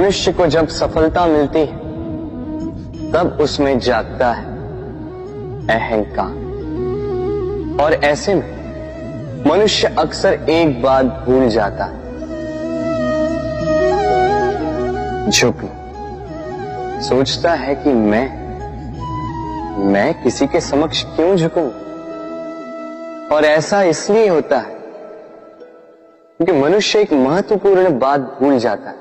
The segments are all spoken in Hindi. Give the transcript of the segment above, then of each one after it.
मनुष्य को जब सफलता मिलती है तब उसमें जागता है अहंकार, और ऐसे में मनुष्य अक्सर एक बात भूल जाता है, झुकना। सोचता है कि मैं किसी के समक्ष क्यों झुकूं? और ऐसा इसलिए होता है क्योंकि मनुष्य एक महत्वपूर्ण बात भूल जाता है।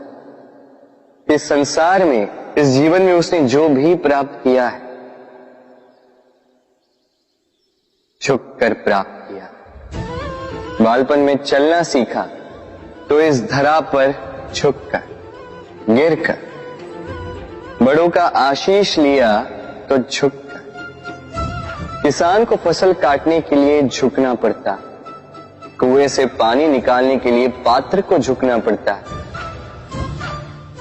इस संसार में, इस जीवन में उसने जो भी प्राप्त किया है, झुककर प्राप्त किया। बालपन में चलना सीखा तो इस धरा पर झुककर, गिरकर। बड़ों का आशीष लिया तो झुककर। किसान को फसल काटने के लिए झुकना पड़ता, कुएं से पानी निकालने के लिए पात्र को झुकना पड़ता है।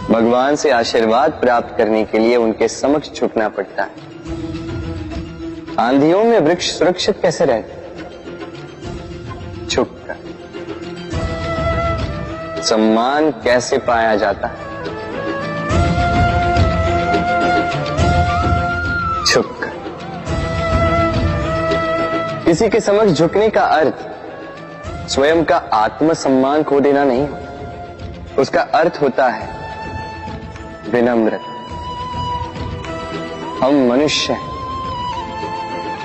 भगवान से आशीर्वाद प्राप्त करने के लिए उनके समक्ष झुकना पड़ता है। आंधियों में वृक्ष सुरक्षित कैसे रहते? झुककर। सम्मान कैसे पाया जाता है? झुककर। किसी के समक्ष झुकने का अर्थ स्वयं का आत्मसम्मान खो देना नहीं, उसका अर्थ होता है विनम्रता। हम मनुष्य हैं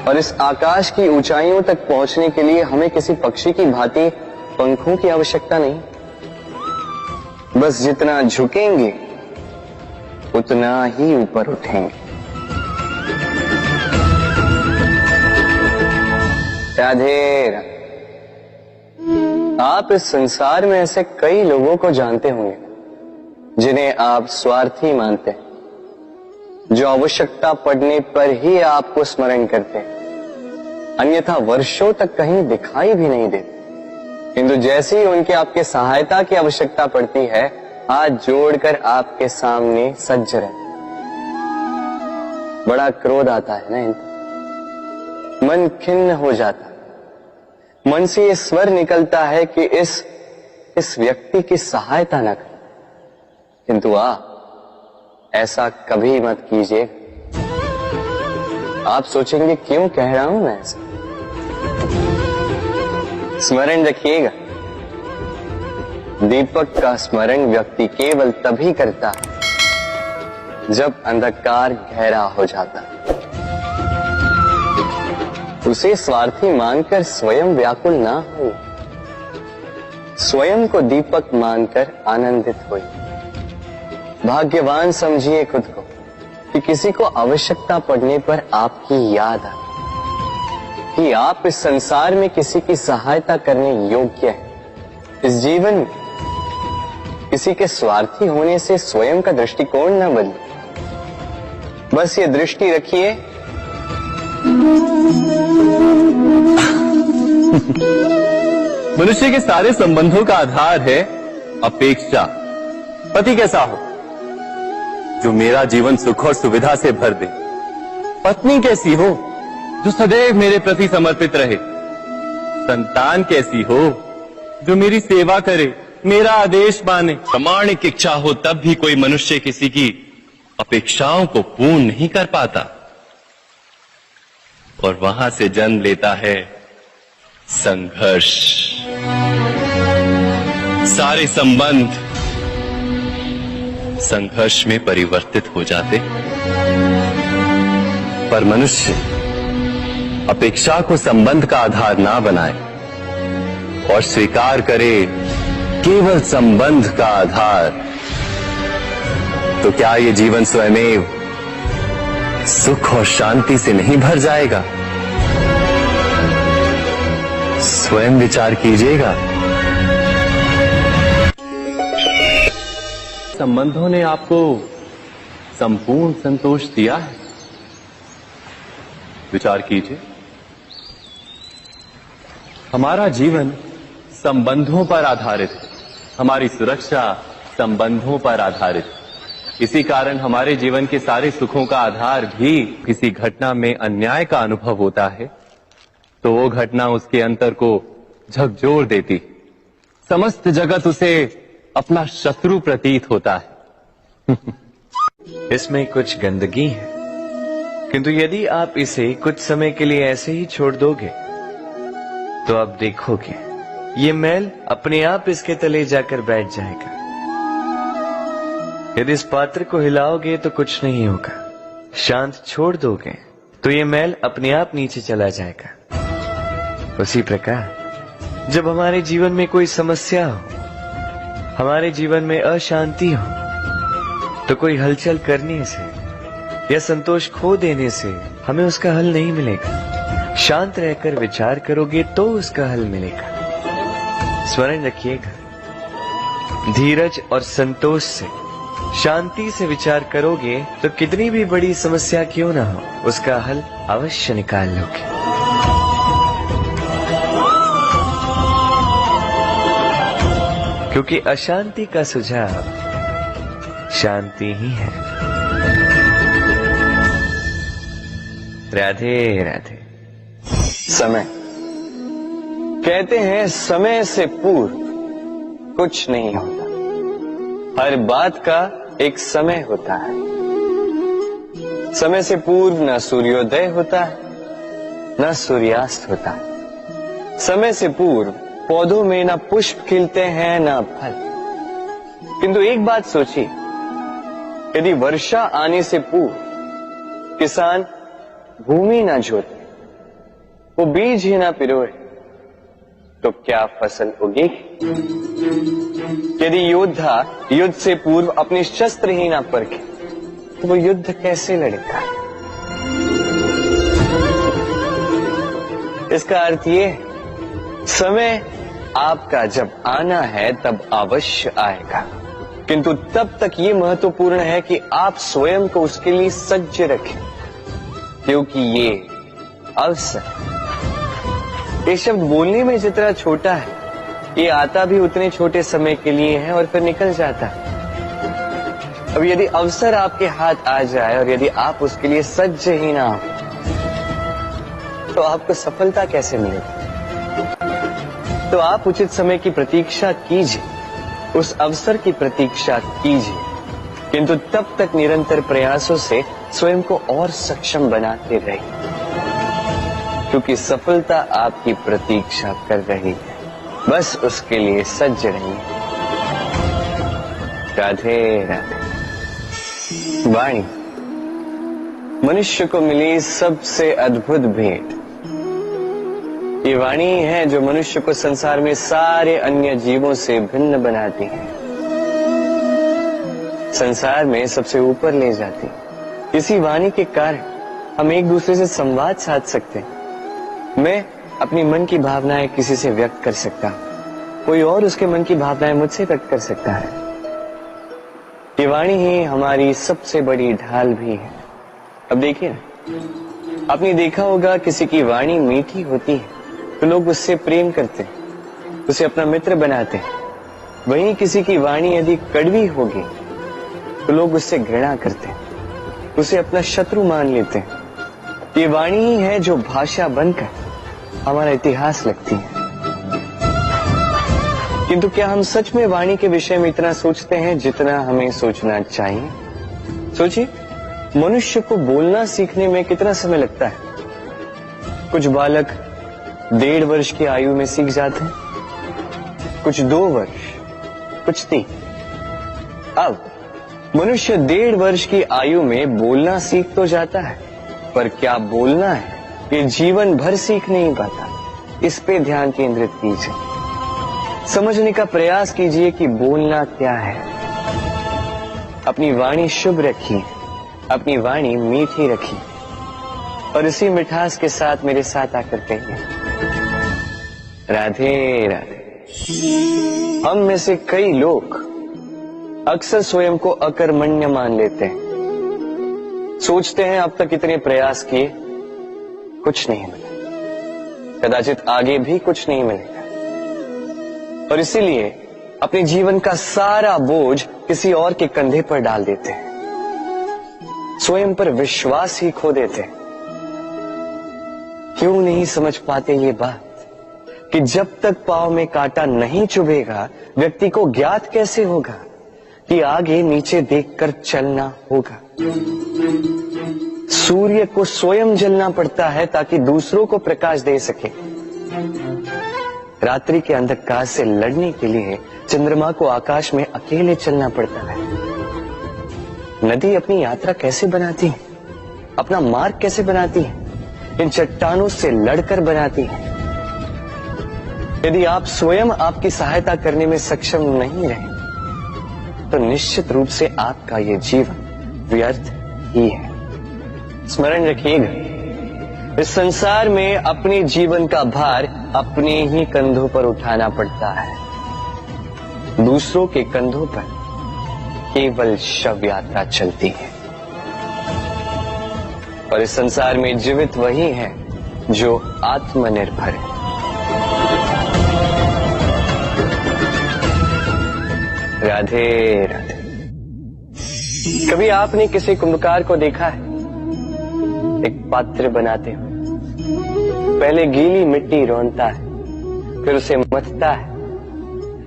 और इस आकाश की ऊंचाइयों तक पहुंचने के लिए हमें किसी पक्षी की भांति पंखों की आवश्यकता नहीं। बस जितना झुकेंगे उतना ही ऊपर उठेंगे। राधे राधे। आप इस संसार में ऐसे कई लोगों को जानते होंगे जिन्हें आप स्वार्थी मानते हैं, जो आवश्यकता पड़ने पर ही आपको स्मरण करते हैं, अन्यथा वर्षों तक कहीं दिखाई भी नहीं देते। किंतु जैसे ही उनके आपके सहायता की आवश्यकता पड़ती है, हाथ जोड़कर आपके सामने सज्ज रहते। बड़ा क्रोध आता है ना इनको, मन खिन्न हो जाता है। मन से ये स्वर निकलता है कि इस व्यक्ति की सहायता न करें, किंतु आप ऐसा कभी मत कीजिए। आप सोचेंगे क्यों कह रहा हूं मैं ऐसा? स्मरण रखिएगा, दीपक का स्मरण व्यक्ति केवल तभी करता है जब अंधकार गहरा हो जाता है। उसे स्वार्थी मानकर स्वयं व्याकुल ना हो, स्वयं को दीपक मानकर आनंदित होइए। भाग्यवान समझिए खुद को कि किसी को आवश्यकता पड़ने पर आपकी याद आए कि आप इस संसार में किसी की सहायता करने योग्य हैं। इस जीवन में किसी के स्वार्थी होने से स्वयं का दृष्टिकोण न बदले। बस ये दृष्टि रखिए, मनुष्य के सारे संबंधों का आधार है अपेक्षा। पति कैसा हो जो मेरा जीवन सुख और सुविधा से भर दे, पत्नी कैसी हो जो सदैव मेरे प्रति समर्पित रहे, संतान कैसी हो जो मेरी सेवा करे, मेरा आदेश माने। प्रामाणिक इच्छा हो तब भी कोई मनुष्य किसी की अपेक्षाओं को पूर्ण नहीं कर पाता, और वहां से जन्म लेता है संघर्ष। सारे संबंध संघर्ष में परिवर्तित हो जाते, पर मनुष्य अपेक्षा को संबंध का आधार ना बनाए और स्वीकार करे केवल संबंध का आधार, तो क्या ये जीवन स्वयमेव सुख और शांति से नहीं भर जाएगा? स्वयं विचार कीजिएगा। संबंधों ने आपको संपूर्ण संतोष दिया है? विचार कीजिए। हमारा जीवन संबंधों पर आधारित है, हमारी सुरक्षा संबंधों पर आधारित है। इसी कारण हमारे जीवन के सारे सुखों का आधार भी किसी घटना में अन्याय का अनुभव होता है तो वो घटना उसके अंतर को झकझोर देती, समस्त जगत उसे अपना शत्रु प्रतीत होता है। इसमें कुछ गंदगी है, किंतु यदि आप इसे कुछ समय के लिए ऐसे ही छोड़ दोगे तो आप देखोगे ये मैल अपने आप इसके तले जाकर बैठ जाएगा। यदि इस पात्र को हिलाओगे तो कुछ नहीं होगा, शांत छोड़ दोगे तो ये मैल अपने आप नीचे चला जाएगा। उसी प्रकार जब हमारे जीवन में कोई समस्या हो, हमारे जीवन में अशांति हो, तो कोई हलचल करने से या संतोष खो देने से हमें उसका हल नहीं मिलेगा। शांत रहकर विचार करोगे तो उसका हल मिलेगा। स्मरण रखिएगा, धीरज और संतोष से, शांति से विचार करोगे तो कितनी भी बड़ी समस्या क्यों ना हो, उसका हल अवश्य निकाल लोगे। क्योंकि अशांति का सुझाव शांति ही है। राधे राधे। समय, कहते हैं समय से पूर्व कुछ नहीं होता, हर बात का एक समय होता है। समय से पूर्व न सूर्योदय होता है, न सूर्यास्त होता है। समय से पूर्व पौधों में न पुष्प खिलते हैं न फल। किंतु एक बात सोचिए, यदि वर्षा आने से पूर्व किसान भूमि ना जोते, वो बीज ही ना पिरोए, तो क्या फसल होगी? यदि योद्धा युद्ध से पूर्व अपने शस्त्र ही ना परखे, तो वो युद्ध कैसे लड़ेगा? इसका अर्थ ये, समय आपका जब आना है तब अवश्य आएगा, किंतु तब तक ये महत्वपूर्ण है कि आप स्वयं को उसके लिए सज्ज रखें, क्योंकि ये अवसर, ये शब्द बोलने में जितना छोटा है, ये आता भी उतने छोटे समय के लिए है और फिर निकल जाता है। अब यदि अवसर आपके हाथ आ जाए और यदि आप उसके लिए सज्ज ही ना हो, तो आपको सफलता कैसे मिलेगी? तो आप उचित समय की प्रतीक्षा कीजिए, उस अवसर की प्रतीक्षा कीजिए, किंतु तब तक निरंतर प्रयासों से स्वयं को और सक्षम बनाते रहिए, क्योंकि सफलता आपकी प्रतीक्षा कर रही है। बस उसके लिए सज्ज रहिए। राधे राधे। वाणी मनुष्य को मिली सबसे अद्भुत भेंट। ये वाणी है जो मनुष्य को संसार में सारे अन्य जीवों से भिन्न बनाती है, संसार में सबसे ऊपर ले जाती है। इसी वाणी के कारण हम एक दूसरे से संवाद साध सकते हैं। मैं अपनी मन की भावनाएं किसी से व्यक्त कर सकता हूं, कोई और उसके मन की भावनाएं मुझसे व्यक्त कर सकता है। ये वाणी ही हमारी सबसे बड़ी ढाल भी है। अब देखिए ना, आपने देखा होगा किसी की वाणी मीठी होती है तो लोग उससे प्रेम करते हैं, उसे अपना मित्र बनाते हैं। वहीं किसी की वाणी यदि कड़वी होगी तो लोग उससे घृणा करते हैं, उसे अपना शत्रु मान लेते हैं। ये वाणी ही है जो भाषा बनकर हमारा इतिहास लिखती है। किंतु क्या हम सच में वाणी के विषय में इतना सोचते हैं जितना हमें सोचना चाहिए? सोचिए, मनुष्य को बोलना सीखने में कितना समय लगता है? कुछ बालक 1.5 वर्ष की आयु में सीख जाते हैं, कुछ 2 वर्ष, कुछ 3। अब मनुष्य 1.5 वर्ष की आयु में बोलना सीख तो जाता है, पर क्या बोलना है ये जीवन भर सीख नहीं पाता। इस पे ध्यान केंद्रित कीजिए, समझने का प्रयास कीजिए कि बोलना क्या है। अपनी वाणी शुभ रखिए, अपनी वाणी मीठी रखिए, और इसी मिठास के साथ मेरे साथ आकर कहिए, राधे राधे। हम में से कई लोग अक्सर स्वयं को अकर्मण्य मान लेते हैं, सोचते हैं अब तक इतने प्रयास किए, कुछ नहीं मिला, कदाचित आगे भी कुछ नहीं मिलेगा, और इसीलिए अपने जीवन का सारा बोझ किसी और के कंधे पर डाल देते हैं, स्वयं पर विश्वास ही खो देते हैं। क्यों नहीं समझ पाते ये बात कि जब तक पांव में कांटा नहीं चुभेगा व्यक्ति को ज्ञात कैसे होगा कि आगे नीचे देखकर चलना होगा। सूर्य को स्वयं जलना पड़ता है ताकि दूसरों को प्रकाश दे सके। रात्रि के अंधकार से लड़ने के लिए चंद्रमा को आकाश में अकेले चलना पड़ता है। नदी अपनी यात्रा कैसे बनाती है, अपना मार्ग कैसे बनाती है? इन चट्टानों से लड़कर बनाती है। यदि आप स्वयं आपकी सहायता करने में सक्षम नहीं रहे तो निश्चित रूप से आपका यह जीवन व्यर्थ ही है। स्मरण रखिएगा, इस संसार में अपने जीवन का भार अपने ही कंधों पर उठाना पड़ता है। दूसरों के कंधों पर केवल शव यात्रा चलती है। और इस संसार में जीवित वही है जो आत्मनिर्भर है। राधे राधे। कभी आपने किसी कुंभकार को देखा है एक पात्र बनाते हुए? पहले गीली मिट्टी रौंदता है, फिर उसे मथता है,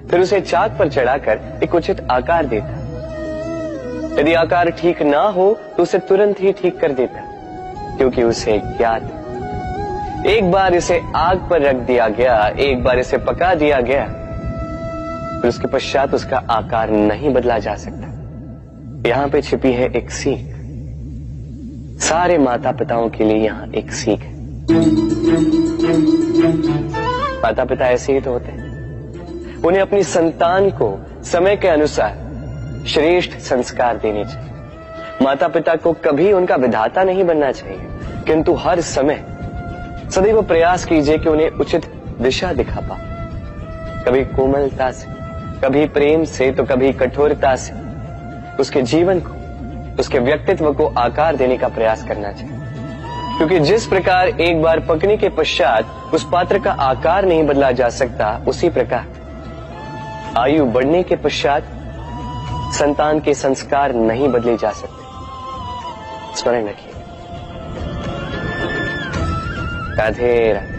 फिर उसे चाक पर चढ़ाकर एक उचित आकार देता है। यदि आकार ठीक ना हो तो उसे तुरंत ही ठीक कर देता है, क्योंकि उसे ज्ञात है। एक बार इसे आग पर रख दिया गया, एक बार इसे पका दिया गया, फिर उसके पश्चात उसका आकार नहीं बदला जा सकता। यहां पे छिपी है एक सीख। सारे माता पिताओं के लिए यहां एक सीख है। माता पिता ऐसे ही तो होते हैं। उन्हें अपनी संतान को समय के अनुसार श्रेष्ठ संस्कार देने चाहिए। माता पिता को कभी उनका विधाता नहीं बनना चाहिए, किंतु हर समय सदैव प्रयास कीजिए कि उन्हें उचित दिशा दिखा पाओ। कभी कोमलता से, कभी प्रेम से, तो कभी कठोरता से उसके जीवन को, उसके व्यक्तित्व को आकार देने का प्रयास करना चाहिए। क्योंकि जिस प्रकार एक बार पकने के पश्चात उस पात्र का आकार नहीं बदला जा सकता, उसी प्रकार आयु बढ़ने के पश्चात संतान के संस्कार नहीं बदले जा सकते। स्मरण रखिए। राधे राधे।